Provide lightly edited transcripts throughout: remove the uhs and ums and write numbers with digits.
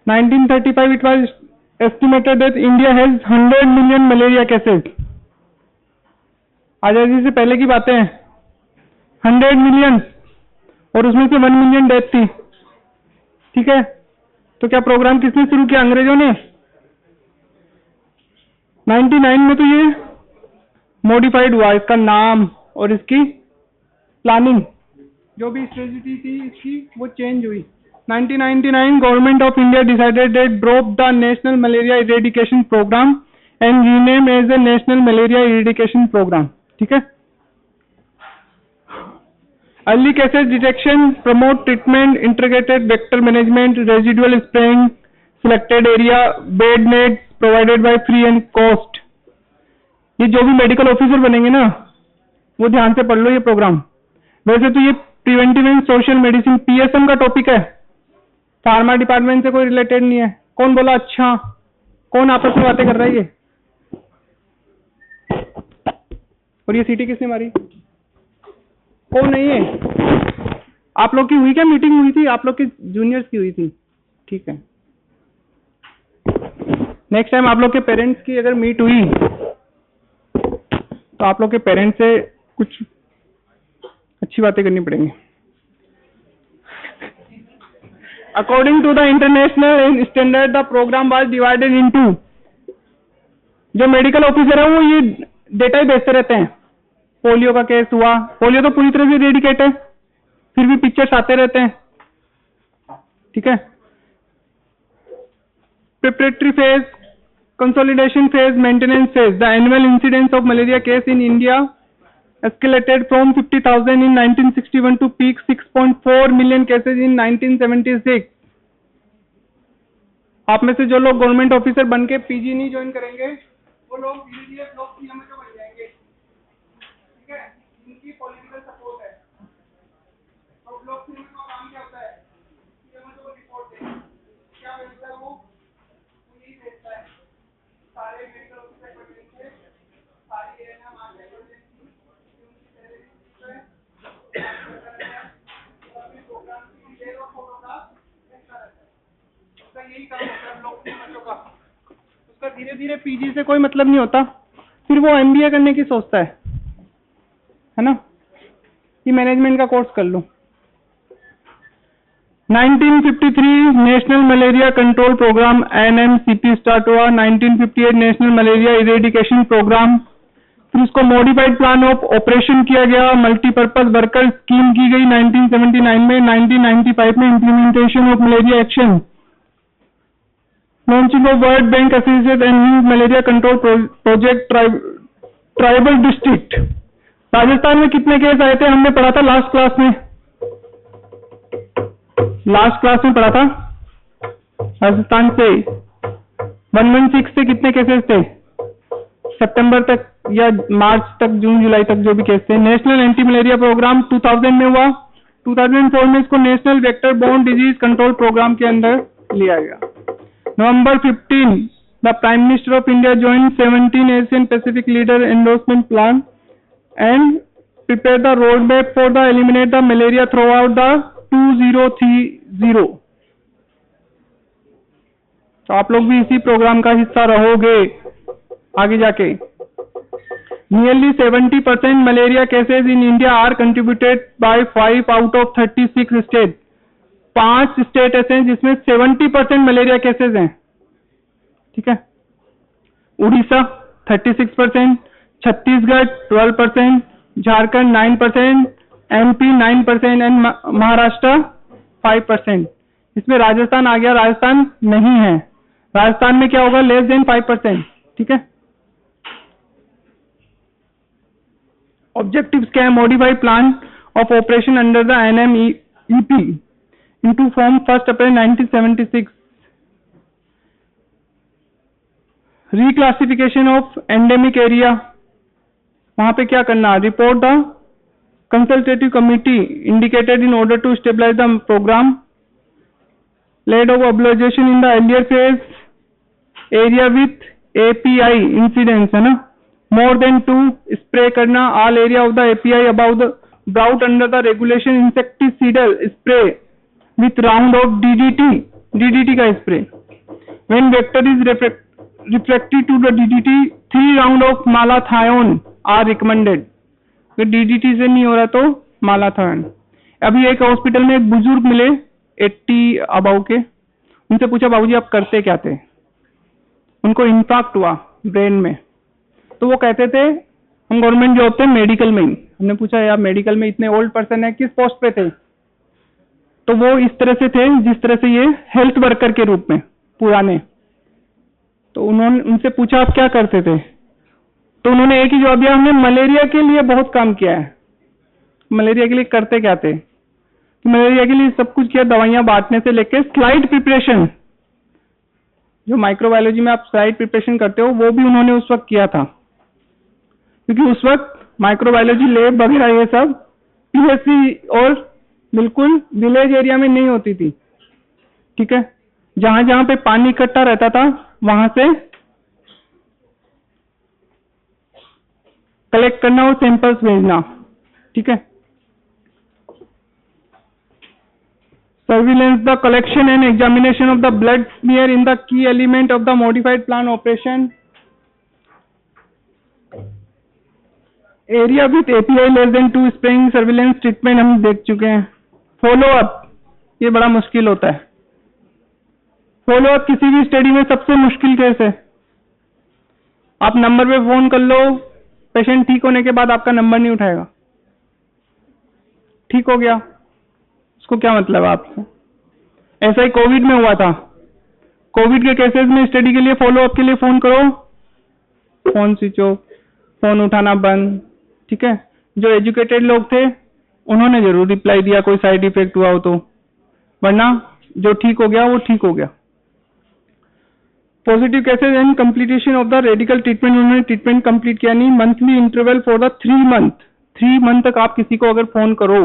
1935 it was estimated that India has 100 million malaria cases. आजादी से पहले की बातें हैं, 100 मिलियन, और उसमें से 1 मिलियन डेथ थी। ठीक है, तो क्या प्रोग्राम किसने शुरू किया? अंग्रेजों ने। 99 में तो ये मॉडिफाइड हुआ, इसका नाम और इसकी प्लानिंग, जो भी स्ट्रेटजी थी इसकी वो चेंज हुई। 1999 government of India decided that drop the national malaria eradication programme and rename as the national malaria eradication programme. ठीक है, early cases detection, promote treatment, integrated vector management, residual spraying, selected area, bed net provided by free and cost. ये जो भी medical officer बनेंगे ना, वो ध्यान से पढ़ लो ये प्रोग्राम। वैसे तो ये preventive and social medicine PSM का टॉपिक है, फार्मा डिपार्टमेंट से कोई रिलेटेड नहीं है। कौन बोला? अच्छा, कौन आपस में बातें कर रहा है ये? और ये सीटी किसने मारी? कौन नहीं है? आप लोग की हुई क्या मीटिंग? हुई थी आप लोग की, जूनियर्स की हुई थी। ठीक है, नेक्स्ट टाइम आप लोग के पेरेंट्स की अगर मीट हुई तो आप लोग के पेरेंट्स से कुछ अच्छी बातें करनी पड़ेंगी। According to the international standard the programme was divided into, जो मेडिकल ऑफिसर है वो ये डेटा ही भेजते रहते हैं। पोलियो का केस हुआ, पोलियो तो पूरी तरह से इरेडिकेट है, फिर भी पिक्चर्स आते रहते हैं। ठीक है, preparatory phase, consolidation phase, maintenance phase. The annual incidence of malaria case in India escalated from 50,000 in 1961 to peak 6.4 million cases in 1976। आप में से जो लोग गवर्नमेंट ऑफिसर बन के पीजी नहीं ज्वाइन करेंगे वो लोग धीरे धीरे ब्लॉक सीएमएचओ बन जाएंगे। ठीक है, इनकी पॉलिटिकल सपोर्ट है। तो ब्लॉक सीएमएचओ का काम क्या होता है? सीएमएचओ को रिपोर्ट देना, क्या भेजता है वो यही भेजता है। सारे मेडिकल ऑफिसर बन के सारी एरिया मार जाएंगे, यही काम होता है ब्लॉक सीएमएचओ का। उसका धीरे धीरे पीजी से कोई मतलब नहीं होता, फिर वो एमबीए करने की सोचता है ना, कि मैनेजमेंट का कोर्स कर लो। 1953 national malaria control programme NMCP start हुआ। 1958 नेशनल मलेरिया इरेडिकेशन प्रोग्राम, फिर उसको मॉडिफाइड प्लान ऑफ ऑपरेशन किया गया, मल्टीपर्पज वर्कर स्कीम की गई 1979 में। 1995 में implementation of malaria action, launching of world bank associated and new malaria control project, tribal district. Rajasthan में कितने केस आए थे? हमने पढ़ा था लास्ट क्लास में पढ़ा था। राजस्थान से 116 से कितने केसेस थे? सितंबर तक या मार्च तक, जून जुलाई तक जो भी केस थे। नेशनल एंटी मलेरिया प्रोग्राम 2000 में हुआ। 2004 में इसको national vector borne disease control programme के अंदर लिया गया। November 15, the Prime Minister of India joined 17 Asian Pacific Leader Endorsement Plan and prepared the roadmap for the eliminate the malaria throughout the 2030। तो आप लोग भी इसी प्रोग्राम का हिस्सा रहोगे आगे जाके। Nearly 70% malaria cases in India are contributed by 5 out of 36 states। 5 state ऐसे हैं जिसमें 70% मलेरिया केसेस हैं। ठीक है, उड़ीसा 36%, छत्तीसगढ़ 12%, झारखंड 9%, एमपी 9% एंड महाराष्ट्र 5%। इसमें राजस्थान आ गया, राजस्थान नहीं है। राजस्थान में क्या होगा? Less than 5%। ठीक है, ऑब्जेक्टिव्स क्या है? Modified plan of operation under the एनएमईपी into form 1 April 1976। Reclassification of endemic area, वहां पे क्या करना? Report the consultative committee indicated in order to stabilize the program। Lead of obligation in the earlier phase, area with API incidence है ना, more than 2 spray करना, all area of the API above the brought under the regulation insecticidal spray with round of DDT DDT का spray. When vector is refracted to the DDT, 3 round of malathion are recommended। अगर DDT से नहीं हो रहा तो मालाथायन। अभी एक hospital में एक बुजुर्ग मिले 80 अबाउ के, उनसे पूछा बाबूजी आप करते क्या थे? उनको इंफाक्ट हुआ ब्रेन में, तो वो कहते थे हम गवर्नमेंट जॉब थे मेडिकल में ही। हमने पूछा यार मेडिकल में इतने ओल्ड पर्सन है किस पोस्ट पे थे? तो वो इस तरह से थे जिस तरह से ये हेल्थ वर्कर के रूप में पुराने। तो उन्होंने उनसे पूछा आप क्या करते थे? तो उन्होंने एक ही जवाब दिया हमने मलेरिया के लिए बहुत काम किया है। मलेरिया के लिए करते क्या थे? मलेरिया के लिए सब कुछ किया, दवाइयां बांटने से लेके स्लाइड प्रिपरेशन, जो माइक्रोबायोलॉजी में आप स्लाइड प्रिपरेशन करते हो वो भी उन्होंने उस वक्त किया था, क्योंकि उस वक्त माइक्रोबायोलॉजी लैब वगैरह ये सब पीएचसी और बिल्कुल विलेज एरिया में नहीं होती थी। ठीक है, जहां जहां पे पानी इकट्ठा रहता था वहां से कलेक्ट करना और सैंपल्स भेजना। ठीक है, surveillance the collection and examination of the blood smear in the key element of the modified plan operation, area with API less than 2 spraying surveillance treatment हम देख चुके हैं। फॉलो अप, ये बड़ा मुश्किल होता है। फॉलो अप किसी भी स्टडी में सबसे मुश्किल केस है। आप नंबर पे फोन कर लो, पेशेंट ठीक होने के बाद आपका नंबर नहीं उठाएगा। ठीक हो गया, उसको क्या मतलब आपसे? ऐसा ही कोविड में हुआ था। कोविड के केसेस में स्टडी के लिए फॉलो अप के लिए फोन करो, फोन स्विच ऑफ, फोन उठाना बंद। ठीक है, जो एजुकेटेड लोग थे उन्होंने जरूर रिप्लाई दिया कोई साइड इफेक्ट हुआ हो तो, वरना जो ठीक हो गया वो ठीक हो गया। Positive cases and completion of the radical treatment, उन्होंने ट्रीटमेंट कंप्लीट किया नहीं। Monthly interval for the 3 month, 3 month तक आप किसी को अगर फोन करो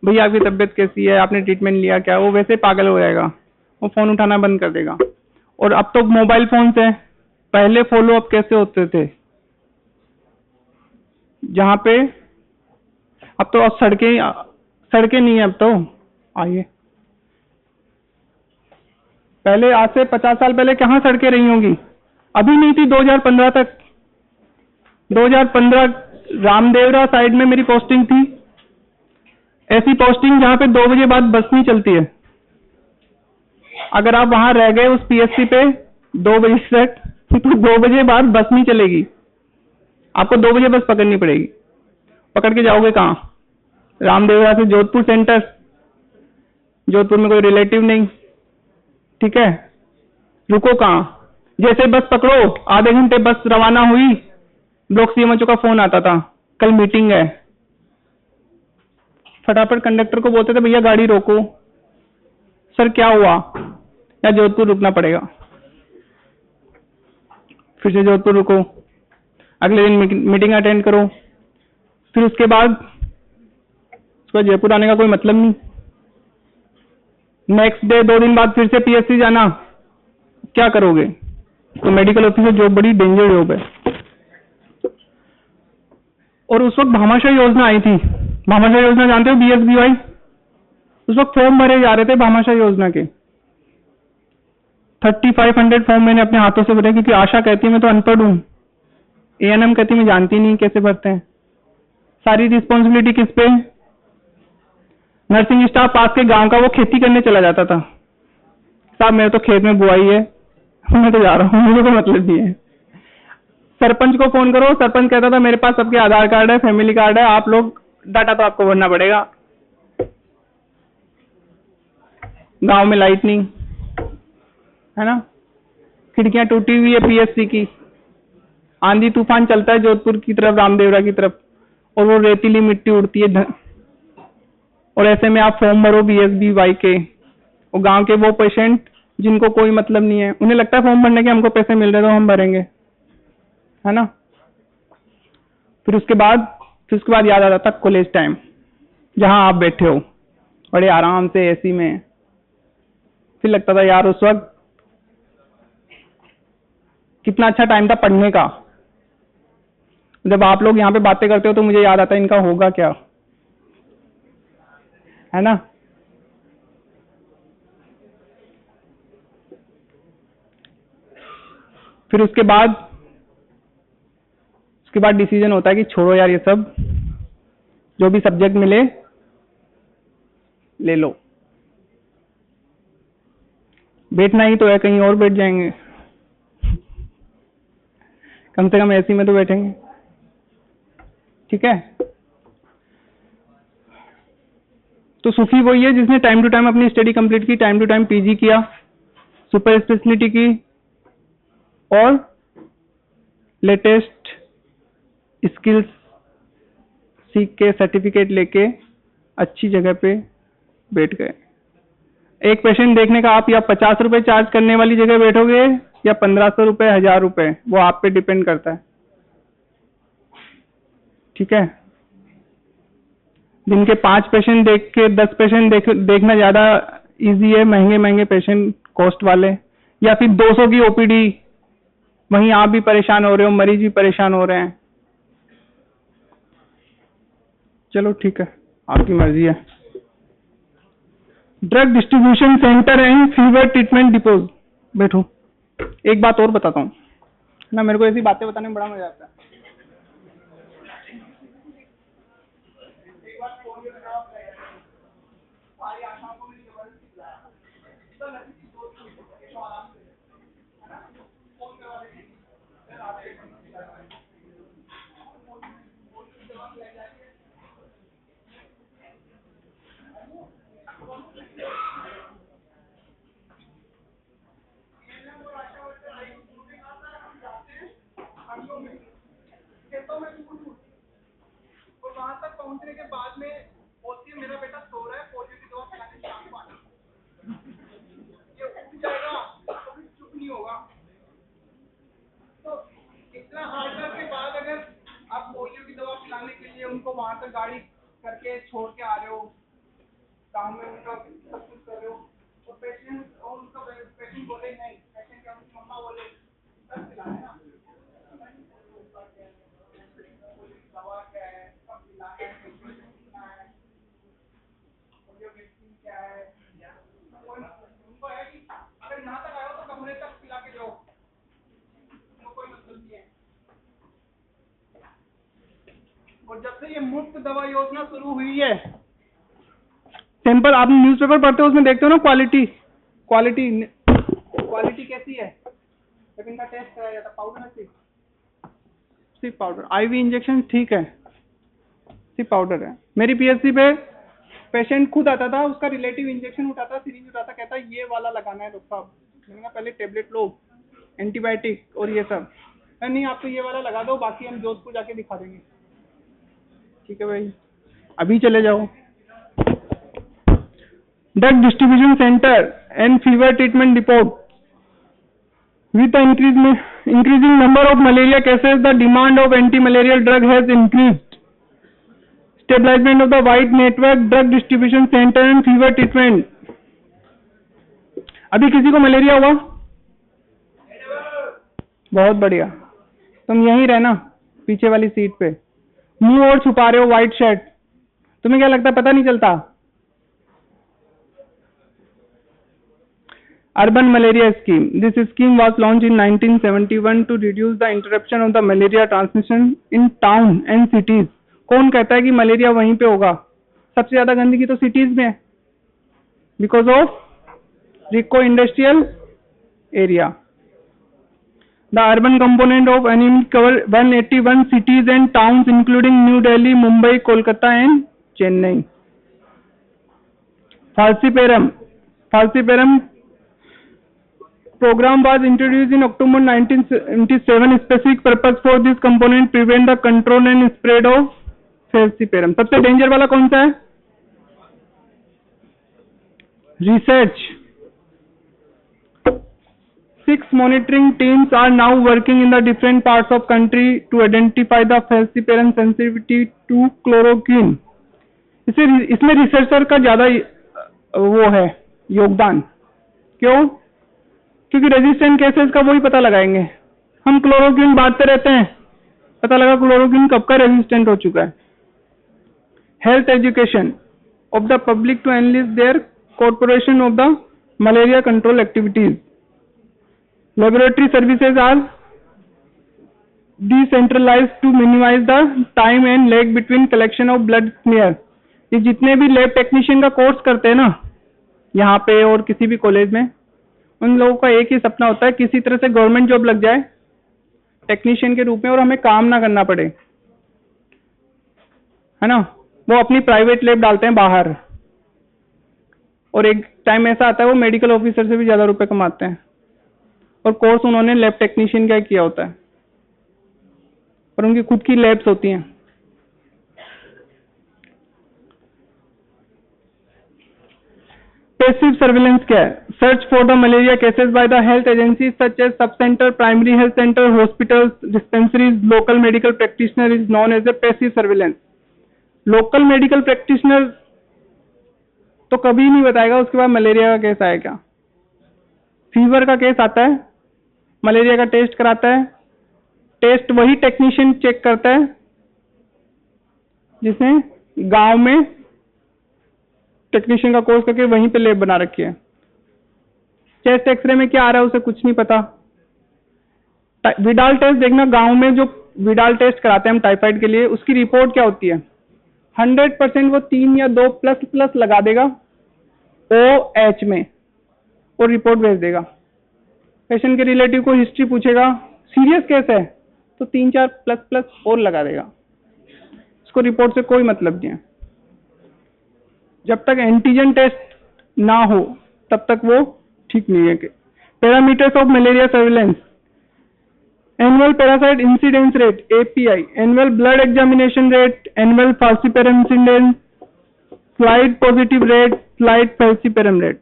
भैया आपकी तबीयत कैसी है, आपने ट्रीटमेंट लिया क्या, वो वैसे पागल हो जाएगा, वो फोन उठाना बंद कर देगा। और अब तो मोबाइल फोन है, पहले फॉलो अप कैसे होते थे जहां पे, अब तो सड़कें नहीं है अब तो। आइए, पहले आज से 50 साल पहले कहाँ सड़कें रही होंगी? अभी नहीं थी 2015 तक। 2015 रामदेवरा साइड में मेरी पोस्टिंग थी, ऐसी पोस्टिंग जहां पे 2 बजे बाद बस नहीं चलती है। अगर आप वहां रह गए उस पीएससी पे 2 बजे तक तो 2 बजे बाद बस नहीं चलेगी, आपको 2 बजे बस पकड़नी पड़ेगी। पकड़ के जाओगे कहाँ? रामदेवरा से जोधपुर सेंटर, जोधपुर में कोई रिलेटिव नहीं। ठीक है, रुको कहाँ? जैसे बस पकड़ो आधे घंटे बस रवाना हुई, ब्लॉक सीएमएचओ का फोन आता था कल मीटिंग है। फटाफट कंडक्टर को बोलते थे भैया गाड़ी रोको। सर क्या हुआ? या जोधपुर रुकना पड़ेगा। फिर से जोधपुर रुको, अगले दिन मीटिंग अटेंड करो, फिर उसके बाद जयपुर आने का कोई मतलब नहीं। नेक्स्ट डे 2 दिन बाद फिर से पीएससी जाना, क्या करोगे? तो मेडिकल ऑफिसर जॉब बड़ी डेंजर जॉब है। और उस वक्त भामाशाह योजना आई थी। भामाशाह योजना जानते हो? BSBY। उस वक्त फॉर्म भरे जा रहे थे भामाशाह योजना के। 3500 फॉर्म मैंने अपने हाथों से भरे, क्योंकि आशा कहती है मैं तो अनपढ़ हूं, ANM कहती मैं जानती नहीं कैसे भरते हैं। सारी रिस्पॉन्सिबिलिटी किस पे? नर्सिंग स्टाफ पास के गांव का, वो खेती करने चला जाता था। साहब मेरे तो खेत में बुआई है, मैं तो जा रहा हूँ, मुझे कोई मतलब नहीं है। सरपंच को फोन करो, सरपंच कहता था मेरे पास सबके आधार कार्ड है, फैमिली कार्ड है, आप लोग डाटा तो आपको भरना पड़ेगा। गांव में लाइट नहीं है ना, खिड़कियां टूटी हुई है पीएससी की, आंधी तूफान चलता है जोधपुर की तरफ, रामदेवरा की तरफ, और वो रेतीली मिट्टी उड़ती है। और ऐसे में आप फॉर्म भरो BSBY के, और गांव के वो पेशेंट जिनको कोई मतलब नहीं है, उन्हें लगता है फॉर्म भरने के हमको पैसे मिल रहे तो हम भरेंगे, है ना। फिर उसके बाद याद आता था कॉलेज टाइम, जहां आप बैठे हो बड़े आराम से एसी में। फिर लगता था यार उस वक्त कितना अच्छा टाइम था पढ़ने का। जब आप लोग यहाँ पे बातें करते हो तो मुझे याद आता है इनका होगा क्या, है ना। फिर उसके बाद डिसीजन होता है कि छोड़ो यार, ये सब जो भी सब्जेक्ट मिले ले लो, बैठना ही तो है, कहीं और बैठ जाएंगे, कम से कम ऐसी में तो बैठेंगे। ठीक है, तो सुखी वही है जिसने टाइम टू टाइम अपनी स्टडी कंप्लीट की, टाइम टू टाइम पीजी किया, सुपर स्पेशलिटी की और लेटेस्ट स्किल्स सीख के सर्टिफिकेट लेके अच्छी जगह पे बैठ गए। एक पेशेंट देखने का आप या 50 रुपए चार्ज करने वाली जगह बैठोगे या 1500 रुपए, 1000 रुपए, वो आप पे डिपेंड करता है। ठीक है, दिन के 5 पेशेंट देख के 10 पेशेंट देखना ज्यादा इजी है महंगे महंगे पेशेंट कॉस्ट वाले, या फिर 200 की ओपीडी, वहीं आप भी परेशान हो रहे हो, मरीज भी परेशान हो रहे हैं। चलो ठीक है, आपकी मर्जी है। Drug distribution centre and fever treatment depots. बैठो, एक बात और बताता हूँ ना, मेरे को ऐसी बातें बताने में बड़ा मजा आता है। वहां तक पहुंचने के बाद में बोलती है मेरा बेटा सो रहा है, पोलियो की दवा खिलाने शाम को आना। ये उठ जाएगा तो भी चुप नहीं होगा। तो इतना हार्ड वर्क के बाद अगर आप पोलियो की दवा खिलाने के लिए उनको वहां तक गाड़ी करके छोड़ के आ रहे हो, गाँव में उनका सब कुछ कर रहे हो, तो पेशेंट बोले नहीं, पेशेंट क्या उनकी मम्मा बोले सब खिलाए ना, दवा क्या है, कब खिलाना है, क्या है, उनको है कि अगर यहाँ तक आए हो तो कमरे तक पिला के जाओ, उनको कोई मतलब नहीं है। और जब से ये मुफ्त दवा योजना शुरू हुई है, सैंपल आप न्यूज़पेपर पढ़ते हो उसमें देखते हो ना, क्वालिटी कैसी है, जब इनका टेस्ट कराया जाता, पाउडर है, सिर्फ पाउडर, आईवी इंजेक्शन ठीक है, सिर्फ पाउडर है। मेरी पीएचसी पे पेशेंट खुद आता था, उसका रिलेटिव इंजेक्शन उठाता, सिरिंज उठाता, कहता ये वाला लगाना है डॉक्टर साहब। मैंने कहा पहले टेबलेट लो, एंटीबायोटिक और ये सब, नहीं आपको ये वाला लगा दो, बाकी हम जोधपुर जाके दिखा देंगे। ठीक है भाई, अभी चले जाओ। Drug distribution centre and fever treatment depot. With the increasing number of malaria cases, the demand of anti-malarial drug has increased. Establishment of the wide network drug distribution center and fever treatment. अभी किसी को malaria हुआ? बहुत बढ़िया, तुम यहीं रहना पीछे वाली सीट पे, मुंह और छुपा रहे हो व्हाइट शर्ट, तुम्हें क्या लगता है पता नहीं चलता? Urban Malaria Scheme. This scheme was launched in 1971 to reduce the interruption of the malaria transmission in town and cities. कौन कहता है कि मलेरिया वहीं पे होगा? सबसे ज्यादा गंदगी तो सिटीज में है, because of RICO industrial area. The urban component of NMD cover 181 cities and towns including New Delhi, Mumbai, Kolkata and Chennai. Falciparum program was introduced in October 1977. Specific purpose for this component prevent the control and spread of falciparum. सबसे danger वाला कौन सा है? Research. 6 monitoring teams are now working in the different parts of country to identify the falciparum sensitivity to chloroquine. इसमें researcher का ज्यादा वो है योगदान। क्यों? क्योंकि रेजिस्टेंट केसेस का वही पता लगाएंगे। हम क्लोरोक्विन बांटते रहते हैं, पता लगा क्लोरोक्विन कब का रेजिस्टेंट हो चुका है। Health education of the public to enlist their corporation of the malaria control activities. Laboratory services are decentralized to minimize the time and lag between collection of blood smear. ये जितने भी lab technician का course करते हैं ना यहाँ पे और किसी भी कॉलेज में, उन लोगों का एक ही सपना होता है किसी तरह से गवर्नमेंट जॉब लग जाए टेक्नीशियन के रूप में और हमें काम ना करना पड़े, है ना। वो अपनी प्राइवेट लैब डालते हैं बाहर और एक टाइम ऐसा आता है वो मेडिकल ऑफिसर से भी ज़्यादा रुपए कमाते हैं, और कोर्स उन्होंने लैब टेक्नीशियन का किया होता है और उनकी खुद की लैब्स होती हैं। पैसिव सर्विलेंस क्या है? Search for the malaria cases by the health agencies such as sub centre, primary health centre, hospitals, dispensaries, local medical practitioner is known as a passive surveillance. Local medical practitioner तो कभी नहीं बताएगा उसके बाद malaria का case आया क्या। Fever का केस आता है, मलेरिया का टेस्ट कराता है, टेस्ट वही टेक्नीशियन चेक करता है जिसने गांव में टेक्नीशियन का कोर्स करके वहीं पे लैब बना रखी है। चेस्ट एक्सरे में क्या आ रहा है उसे कुछ नहीं पता। विडाल टेस्ट देखना, गांव में जो विडाल टेस्ट कराते हैं हम टाइफाइड के लिए, उसकी रिपोर्ट क्या होती है? 100% वो 3 या 2 प्लस प्लस लगा देगा OH में और रिपोर्ट भेज देगा। पेशेंट के रिलेटिव को हिस्ट्री पूछेगा, सीरियस केस है तो 3-4 प्लस प्लस और लगा देगा। उसको रिपोर्ट से कोई मतलब नहीं है। जब तक एंटीजन टेस्ट ना हो तब तक वो ठीक नहीं है। Parameters of malaria surveillance: annual parasite incidence rate API, annual blood examination rate, annual falciparum incidence, slide positive rate, slide falciparum rate.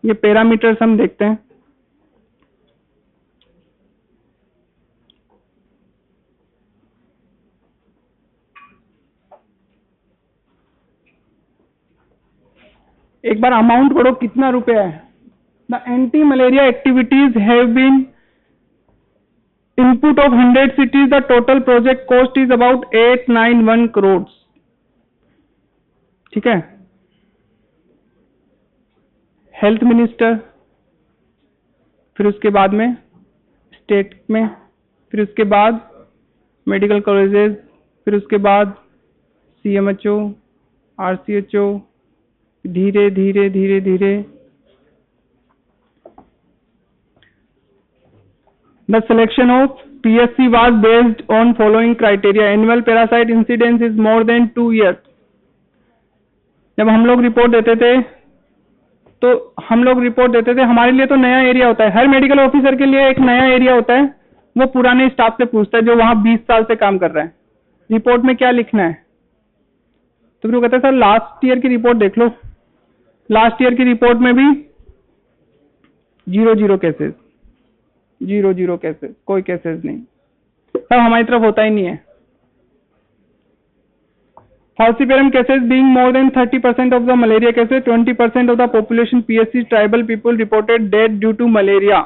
ये पैरामीटर्स हम देखते हैं। एक बार अमाउंट पढ़ो कितना रुपया है। The anti malaria activities have been input of 100 cities. The total project cost is about 891 crores. ठीक है। हेल्थ मिनिस्टर, फिर उसके बाद में स्टेट में, फिर उसके बाद मेडिकल कॉलेजेस, फिर उसके बाद CMHO, RCHO, धीरे धीरे धीरे धीरे। The selection of PSC was based on following criteria. Annual parasite incidence is more than 2 years. जब हम लोग रिपोर्ट देते थे हमारे लिए तो नया एरिया होता है। हर मेडिकल ऑफिसर के लिए एक नया एरिया होता है। वो पुराने स्टाफ से पूछता है जो वहां 20 साल से काम कर रहा है, रिपोर्ट में क्या लिखना है। तो फिर वो कहता है सर लास्ट ईयर की रिपोर्ट देख लो। लास्ट ईयर की रिपोर्ट में भी 0 केसेस, 0 केसेस, कोई केसेस नहीं। सब हमारी तरफ होता ही नहीं है। Falciparum cases being more than 30% of the malaria cases, 20% of the population PSC tribal people reported death due to malaria.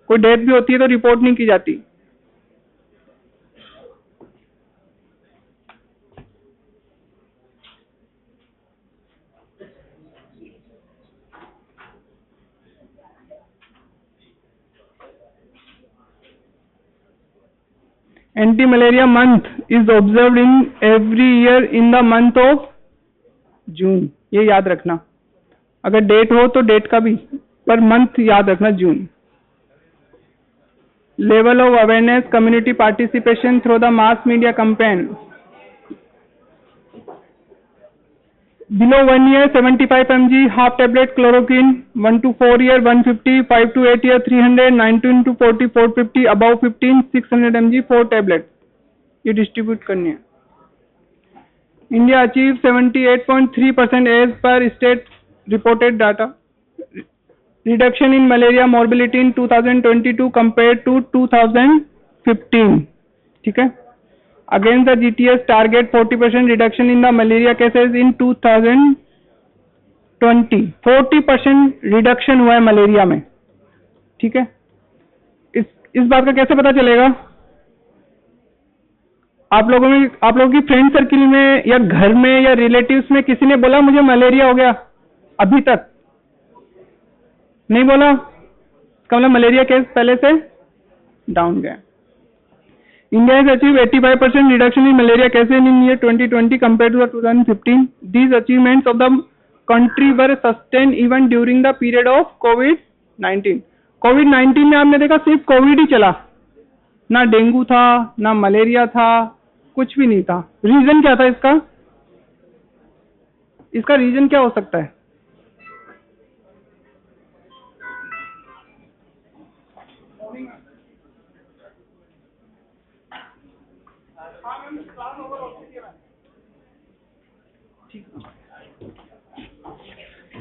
कोई डेथ भी होती है तो रिपोर्ट नहीं की जाती। Anti-malaria month is observed in every year in the month of June. ये याद रखना, अगर डेट हो तो डेट का भी, पर मंथ याद रखना जून। Level of awareness, community participation through the mass media campaign. Below 1 year 75 mg half tablet chloroquine, 1 to 4 year 150, 5 to 8 year 300, 19 to 40 450, above 15 600 mg 4 tablet ये डिस्ट्रीब्यूट करनी है। India achieve 78.3% as per state reported data. Reduction in malaria morbidity in 2022 compared to 2015। ठीक है। Against the GTS target 40% reduction in the malaria cases in 2020, 40% reduction हुआ है malaria में। ठीक है। इस बात का कैसे पता चलेगा? आप लोगों की फ्रेंड सर्किल में या घर में या रिलेटिव्स में किसी ने बोला मुझे मलेरिया हो गया? अभी तक नहीं बोला। इसका मतलब मलेरिया केस पहले से डाउन गया। India has achieved 85% reduction in malaria cases in year 2020 compared to 2015. These achievements of the country were sustained even during the period of COVID-19. COVID-19 में आपने देखा सिर्फ कोविड ही चला, ना डेंगू था, ना मलेरिया था, कुछ भी नहीं था. रीजन क्या था इसका? इसका रीजन क्या हो सकता है?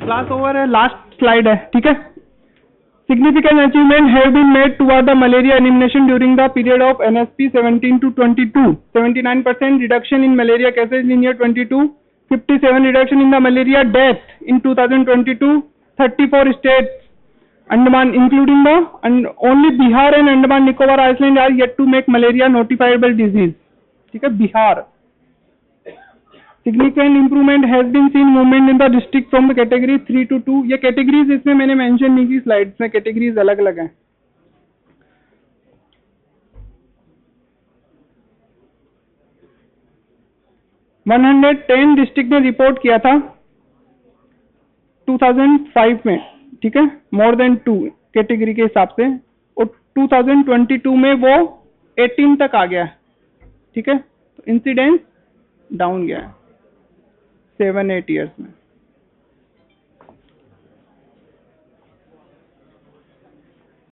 क्लास ओवर है, लास्ट स्लाइड है, ठीक है. Significant achievement have been made toward the malaria elimination during the period of NSP 17 to 22. 79% reduction in malaria cases in year 22, 57 reduction in the malaria death in 2022. 34 states, Andaman including the and only Bihar and Andaman Nicobar Island are yet to make malaria notifiable disease. ठीक है, Bihar. Significant improvement has been seen movement in the district from the category 3 to 2. ये categories इसमें मैंने mention नहीं की slides में, categories अलग अलग हैं. वन 110 डिस्ट्रिक्ट ने रिपोर्ट किया था 2005 में, ठीक है, मोर देन 2 कैटेगरी के हिसाब से, और 2022 में वो 18 तक आ गया, ठीक है. तो इंसिडेंस डाउन गया है 7-8 ईयर्स में.